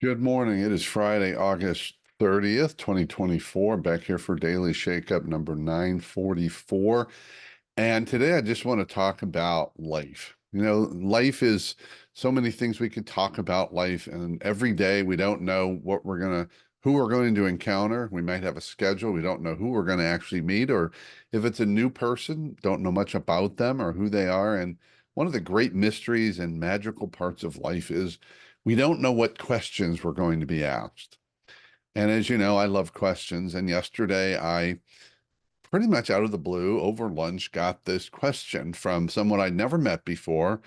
Good morning. It is Friday, August 30th, 2024. Back here for Daily Shakeup number 944. And today I just want to talk about life. Life is so many things we could talk about life, and every day we don't know who we're going to encounter. We might have a schedule. We don't know who we're going to actually meet, or if it's a new person, don't know much about them or who they are. And one of the great mysteries and magical parts of life is we don't know what questions we're going to be asked. And as you know, I love questions. And yesterday I pretty much out of the blue over lunch got this question from someone I'd never met before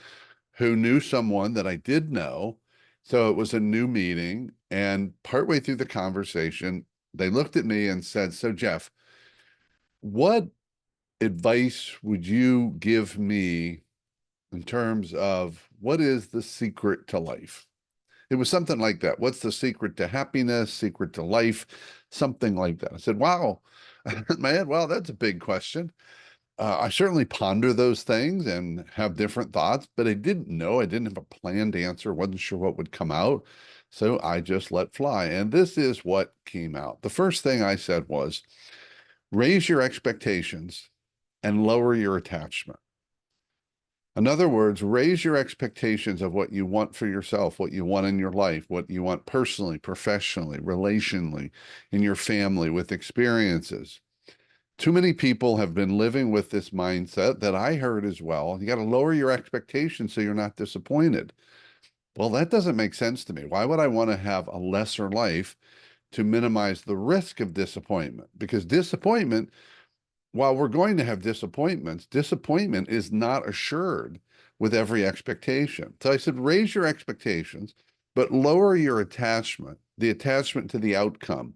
who knew someone that I did know. So it was a new meeting. And partway through the conversation, they looked at me and said, "So, Jeff, what advice would you give me in terms of what is the secret to life?" It was something like that. What's the secret to happiness, secret to life, something like that. I said, wow, man, well, that's a big question. I certainly ponder those things and have different thoughts, but I didn't know. I didn't have a planned answer, wasn't sure what would come out. So I just let fly. And this is what came out. The first thing I said was raise your expectations and lower your attachment. In other words, raise your expectations of what you want for yourself, what you want in your life, what you want personally, professionally, relationally, in your family, with experiences. Too many people have been living with this mindset that I heard as well. You got to lower your expectations so you're not disappointed. Well, that doesn't make sense to me. Why would I want to have a lesser life to minimize the risk of disappointment? Because disappointment, while we're going to have disappointments, disappointment is not assured with every expectation. So I said, raise your expectations, but lower your attachment, the attachment to the outcome,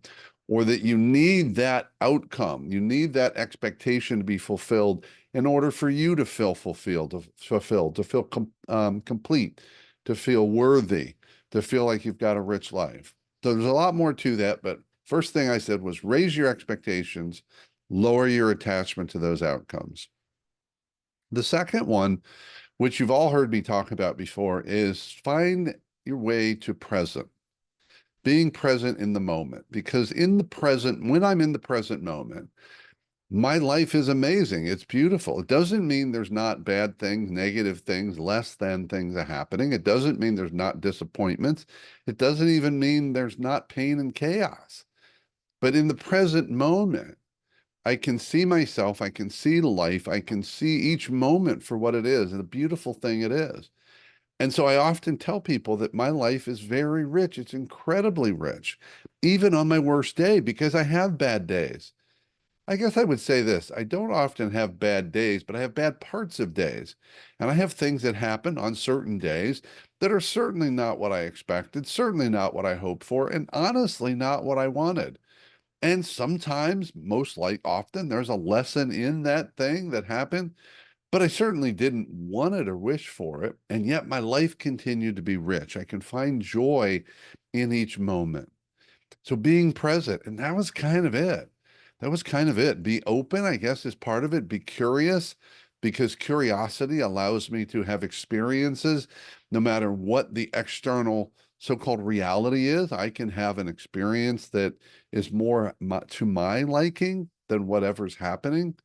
or that you need that outcome. You need that expectation to be fulfilled in order for you to feel fulfilled, to feel complete, to feel worthy, to feel like you've got a rich life. So there's a lot more to that, but first thing I said was raise your expectations, lower your attachment to those outcomes. The second one, which you've all heard me talk about before, is find your way to present, being present in the moment. Because in the present, when I'm in the present moment, my life is amazing. It's beautiful. It doesn't mean there's not bad things, negative things, less than things are happening. It doesn't mean there's not disappointments. It doesn't even mean there's not pain and chaos. But in the present moment, I can see myself, I can see life, I can see each moment for what it is and a beautiful thing it is. And so I often tell people that my life is very rich. It's incredibly rich, even on my worst day, because I have bad days. I guess I would say this. I don't often have bad days, but I have bad parts of days. And I have things that happen on certain days that are certainly not what I expected, certainly not what I hoped for, and honestly not what I wanted. And sometimes, most like often, there's a lesson in that thing that happened, but I certainly didn't want it or wish for it. And yet my life continued to be rich. I can find joy in each moment. So being present, and that was kind of it. That was kind of it. Be open, I guess, is part of it. Be curious, because curiosity allows me to have experiences no matter what the external so-called reality is. I can have an experience that is more to my liking than whatever's happening.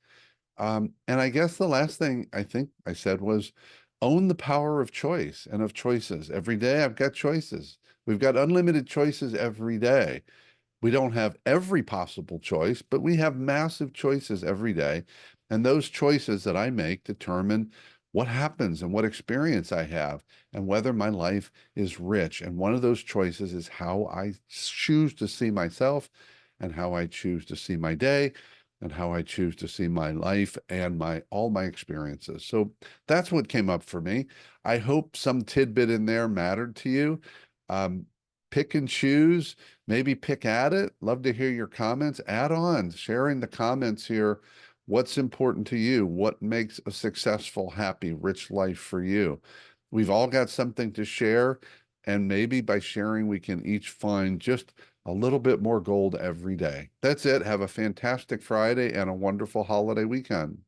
And I guess the last thing I think I said was own the power of choice and of choices. Every day I've got choices. We've got unlimited choices every day. We don't have every possible choice, but we have massive choices every day. And those choices that I make determine what happens and what experience I have and whether my life is rich. And one of those choices is how I choose to see myself and how I choose to see my day and how I choose to see my life and my all my experiences. So that's what came up for me. I hope some tidbit in there mattered to you. Um, Pick and choose, maybe pick at it. Love to hear your comments. Add on, sharing the comments here. What's important to you? What makes a successful, happy, rich life for you? We've all got something to share, and maybe by sharing, we can each find just a little bit more gold every day. That's it. Have a fantastic Friday and a wonderful holiday weekend.